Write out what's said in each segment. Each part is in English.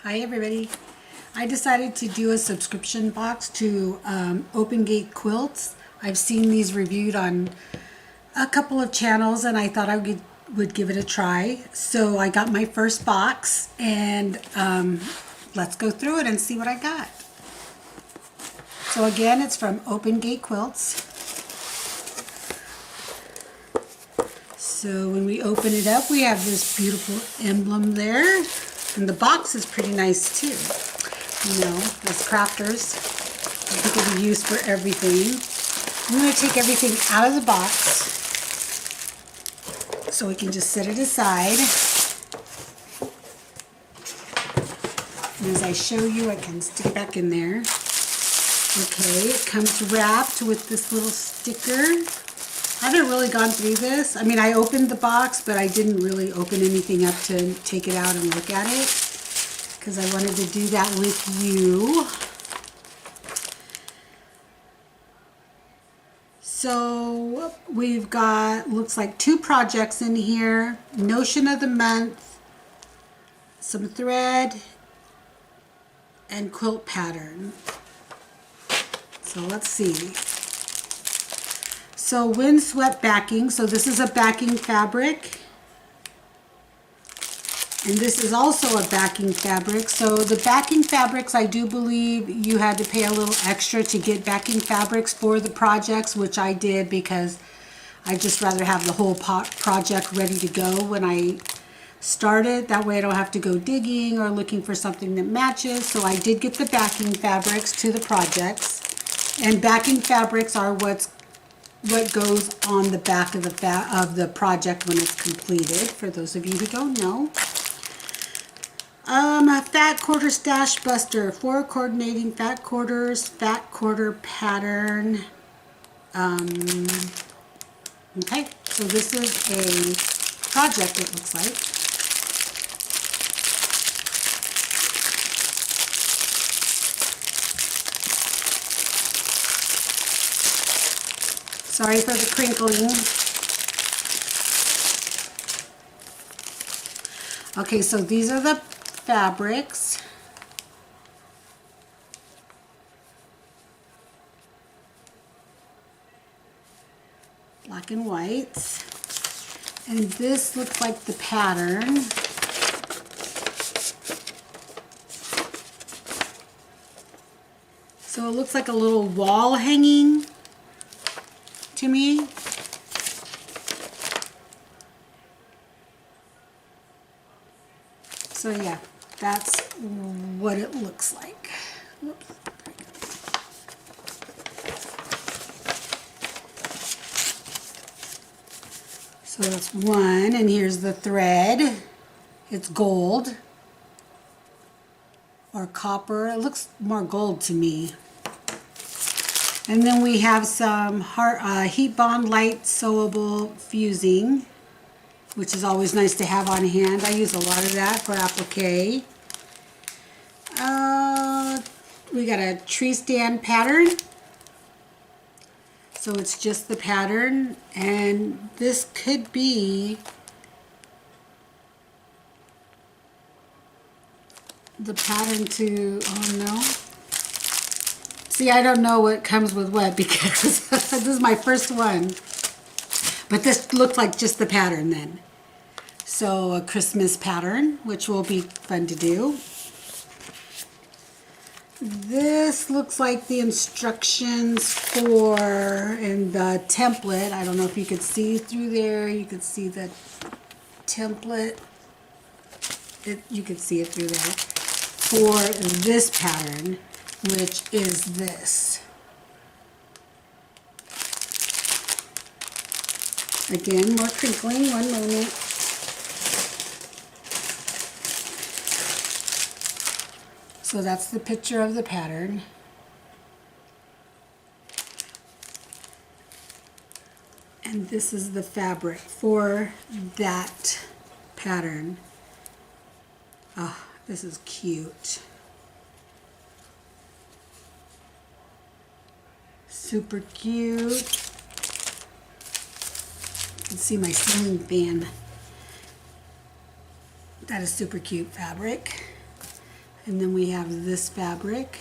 Hi everybody. I decided to do a subscription box to Open Gate Quilts. I've seen these reviewed on a couple of channels and I thought I would give it a try. So I got my first box and let's go through it and see what I got. So again, it's from Open Gate Quilts. So when we open it up, we have this beautiful emblem there. And the box is pretty nice too. You know, as crafters, I think it'll be used for everything. I'm going to take everything out of the box so we can just set it aside. And as I show you, I can stick it back in there. Okay, it comes wrapped with this little sticker. I haven't really gone through this. I mean, I opened the box, but I didn't really open anything up to take it out and look at it because I wanted to do that with you. So we've got, looks like 2 projects in here. Notion of the month, some thread, and quilt pattern. So let's see. So windswept backing, so this is a backing fabric. And this is also a backing fabric. So the backing fabrics, I do believe you had to pay a little extra to get backing fabrics for the projects, which I did because I just rather have the whole project ready to go when I start it. That way I don't have to go digging or looking for something that matches. So I did get the backing fabrics to the projects. And backing fabrics are what goes on the back of the project when it's completed, for those of you who don't know. A fat quarter stash buster, 4 coordinating fat quarters, fat quarter pattern. Okay, so this is a project, it looks like. Sorry for the crinkling. Okay, so these are the fabrics. Black and white. And this looks like the pattern. So it looks like a little wall hanging to me. So yeah, that's what it looks like. Whoops. So that's one, and here's the thread. It's gold or copper. It looks more gold to me. And then we have some heat bond light sewable fusing, which is always nice to have on hand. I use a lot of that for applique. We got a tree stand pattern. So it's just the pattern, and this could be the pattern to, oh no. See, I don't know what comes with what because this is my first one. But this looked like just the pattern then. So a Christmas pattern, which will be fun to do. This looks like the instructions for, and the template. I don't know if you could see through there. You could see the template. You could see it through there. For this pattern, which is this. Again, more crinkling, one moment. So that's the picture of the pattern. And this is the fabric for that pattern. Oh, this is cute. Super cute. You can see my ceiling fan. That is super cute fabric. And then we have this fabric.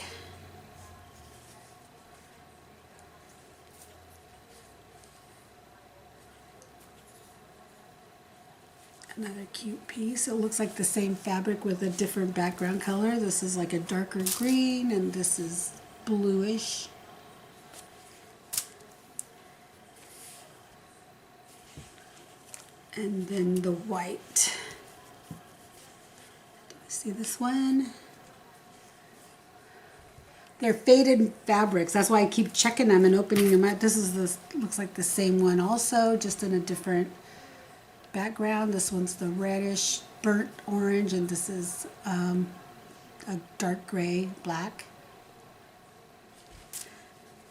Another cute piece. It looks like the same fabric with a different background color. This is like a darker green and this is bluish. And then the white. Do I see this one? They're faded fabrics. That's why I keep checking them and opening them up. This is looks like the same one also, just in a different background. This one's the reddish burnt orange, and this is a dark gray black.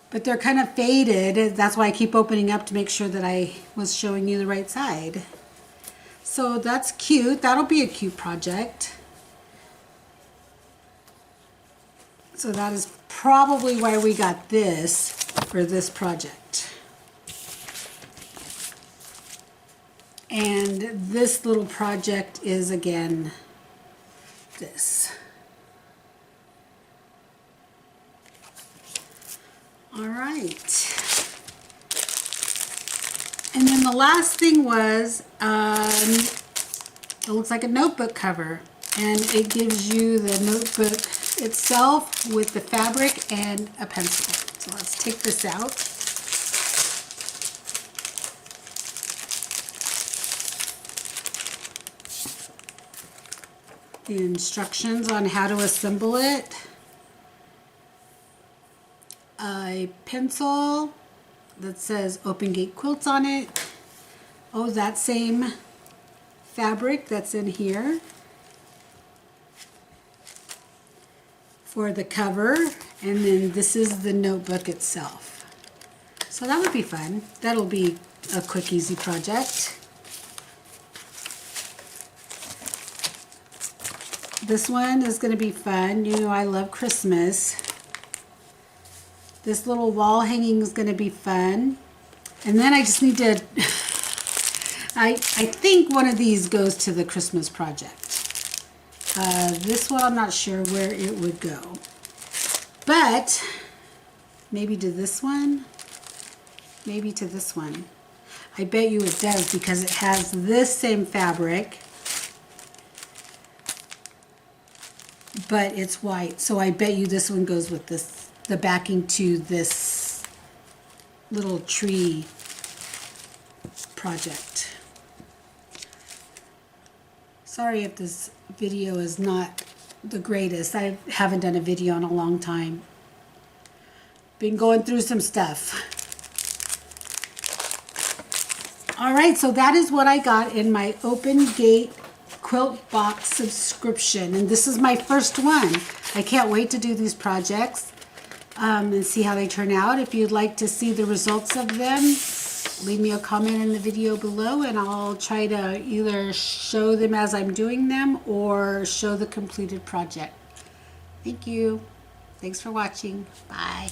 But they're kind of faded. That's why I keep opening up to make sure that I was showing you the right side. So that's cute. That'll be a cute project. So that is probably why we got this for this project. And this little project is, again, this. All right. And then the last thing was, it looks like a notebook cover. And it gives you the notebook itself with the fabric and a pencil. So let's take this out. The instructions on how to assemble it. A pencil that says Open Gate Quilts on it. Oh, that same fabric that's in here for the cover. And then this is the notebook itself. So that would be fun. That'll be a quick, easy project. This one is going to be fun. You know, I love Christmas. This little wall hanging is going to be fun. And then I just need to, I think one of these goes to the Christmas project. This one, I'm not sure where it would go. But maybe to this one, maybe to this one. I bet you it does because it has this same fabric, but it's white. So I bet you this one goes with this, the backing to this little tree project. Sorry if this video is not the greatest. I haven't done a video in a long time. Been going through some stuff. All right, so that is what I got in my Open Gate Quilt Box subscription, and this is my first one. I can't wait to do these projects and see how they turn out. If you'd like to see the results of them, leave me a comment in the video below and I'll try to either show them as I'm doing them or show the completed project. Thank you. Thanks for watching. Bye.